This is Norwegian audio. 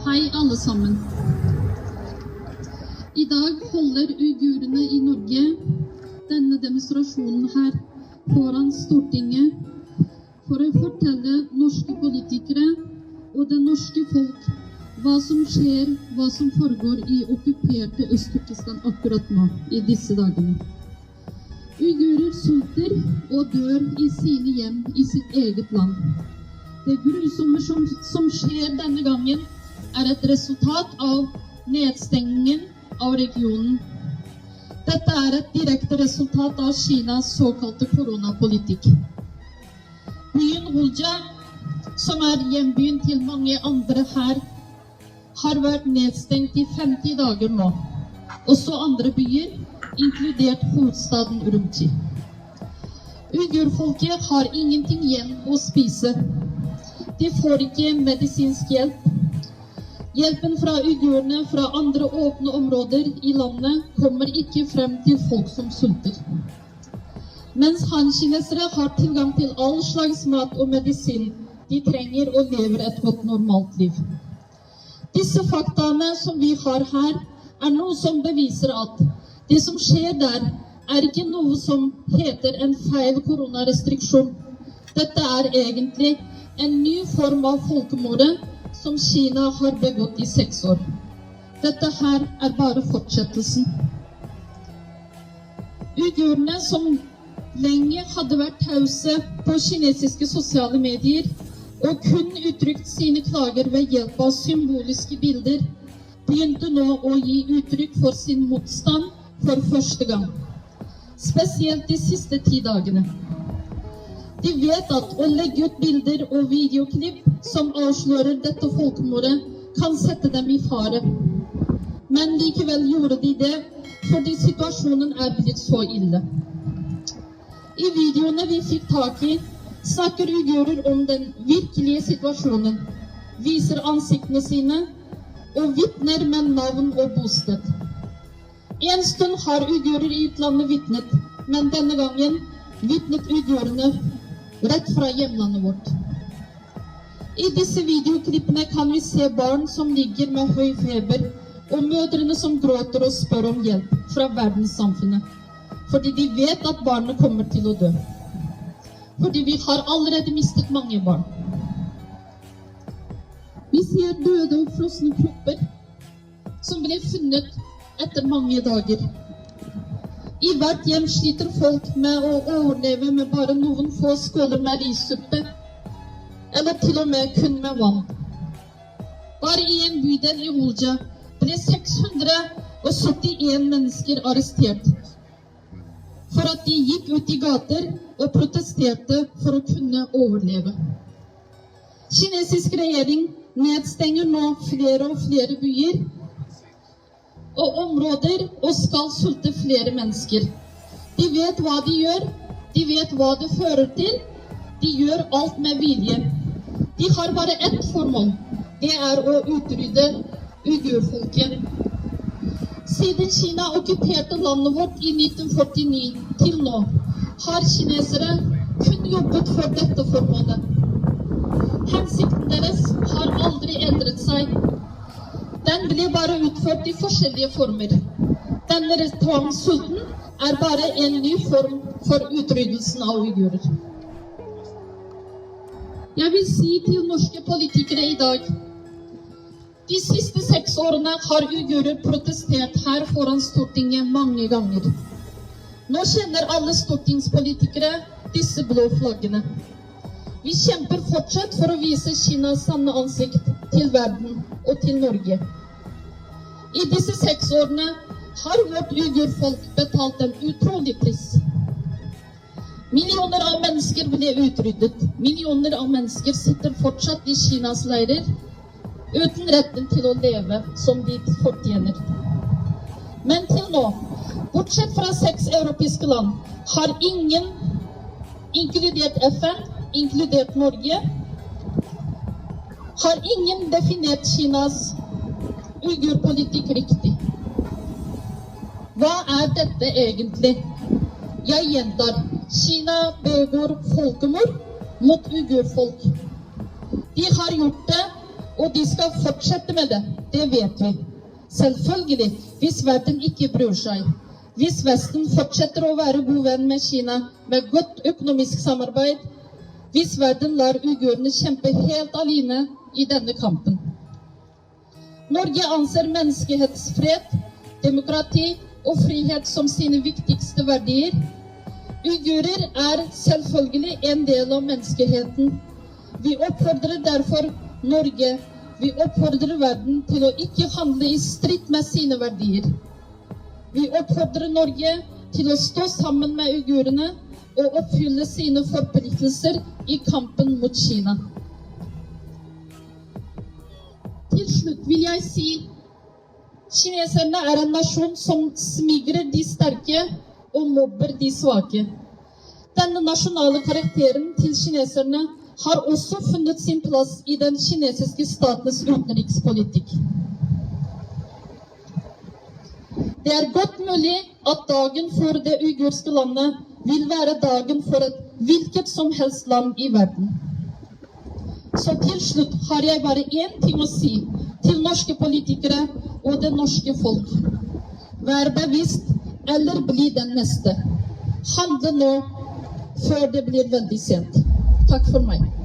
Hei alle sammen. I dag holder uigurene i Norge denne demonstrasjonen her foran Stortinget for å fortelle norske politikere og det norske folk hva som skjer, hva som foregår i okkuperte Øst-Turkestan akkurat nå, i disse dagene. Uigurer sulter og dør i sine hjem i sitt eget land. Det grusomme som skjer denne gangen et resultat av nedstengingen av regionen. Dette et direkte resultat av Kinas såkalte koronapolitikk. Byen Hulja, som hjembyen til mange andre her, har vært nedstengt i 50 dager nå. Også andre byer, inkludert hovedstaden Urumqi. Uigurfolket har ingenting igjen å spise. De får ikke medisinsk hjelp. Hjelpen fra uigurene fra andre åpne områder i landet kommer ikke frem til folk som sulter. Mens han-kinesere har tilgang til all slags mat og medisin de trenger og lever et godt normalt liv. Disse faktaene som vi har her noe som beviser at det som skjer der ikke noe som heter en feil koronarestriksjon. Dette egentlig en ny form av folkemordet som Kina har begått i 6 år. Dette her bare fortsettelsen. Uigurene som lenge hadde vært tause på kinesiske sosiale medier og kun uttrykt sine klager ved hjelp av symboliske bilder, begynte nå å gi uttrykk for sin motstand for første gang. Spesielt de siste 10 dagene. De vet at å legge ut bilder og videoklipp som avslører dette folkemordet kan sette dem i fare. Men likevel gjorde de det fordi situasjonen blitt så ille. I videoene vi fikk tak i, snakker uigurer om den virkelige situasjonen, viser ansiktene sine og vitner med navn og bosted. En stund har uigurer i utlandet vitnet, men denne gangen vitnet uigurene rett fra hjemlandet vårt. I disse videoklippene kan vi se barn som ligger med høy feber, og mødrene som gråter og spør om hjelp fra verdenssamfunnet, fordi de vet at barnet kommer til å dø. Fordi vi har allerede mistet mange barn. Vi ser døde og frosne kropper som ble funnet etter mange dager. I hvert hjem sliter folk med å overleve med bare noen få skåler med rissuppe, eller til og med kun med vann. Bare i en bydel i Hulja ble 671 mennesker arrestert for at de gikk ut i gater og protesterte for å kunne overleve. Kinesisk regjering nedstenger nå flere og flere byer og områder og skal sulte flere mennesker. De vet hva de gjør, de vet hva det fører til, de gjør alt med vilje. De har bare ett formål, det å utrydde uigurfolket. Siden Kina okkuperte landet vårt i 1949 til nå, har kinesere kun jobbet for dette formålet. Hensikten deres har aldri endret seg. Den ble bare utført i forskjellige former. Denne tvangssulten bare en ny form for utryddelsen av uigurer. Jeg vil si til norske politikere i dag, de siste 6 årene har uigurer protestert her foran Stortinget mange ganger. Nå kjenner alle stortingspolitikere disse blå flaggene. Vi kjemper fortsatt for å vise Kinas sanne ansikt til verden og til Norge. I disse 6 årene har vårt uigurfolk betalt en utrolig pris. Millioner av mennesker ble utryddet. Millioner av mennesker sitter fortsatt i Kinas leirer, uten retten til å leve som de fortjener. Men til nå, bortsett fra 6 europeiske land, har ingen, inkludert FN, inkludert Norge, har ingen definert Kinas uigurpolitikk riktig. Hva dette egentlig? Jeg gjentar, Kina begår folkemord mot uigurfolk. De har gjort det, Og de skal fortsette med det, det vet vi. Selvfølgelig, hvis verden ikke bryr seg. Hvis Vesten fortsetter å være god venn med Kina med godt økonomisk samarbeid, hvis verden lar uigurene kjempe helt alene i denne kampen. Norge anser menneskehetsfred, demokrati og frihet som sine viktigste verdier. Uigurer er selvfølgelig en del av menneskeheten. Vi oppfordrer derfor Norge, vi oppfordrer verden til å ikke handle i strid med sine verdier. Vi oppfordrer Norge til å stå sammen med uigurene og oppfylle sine forpliktelser i kampen mot Kina. Til slutt vil jeg si, kineserne er en nasjon som smigrer de sterke og mobber de svake. Denne nasjonale karakteren til kineserne har også funnet sin plass i den kinesiske statens utenrikspolitikk. Det er godt mulig at dagen for det uigurske landet vil være dagen for et hvilket som helst land i verden. Så til slutt har jeg bare én ting å si til norske politikere og det norske folk. Vær bevisst eller bli den neste. Handle nå før det blir veldig sent. Takk for meg.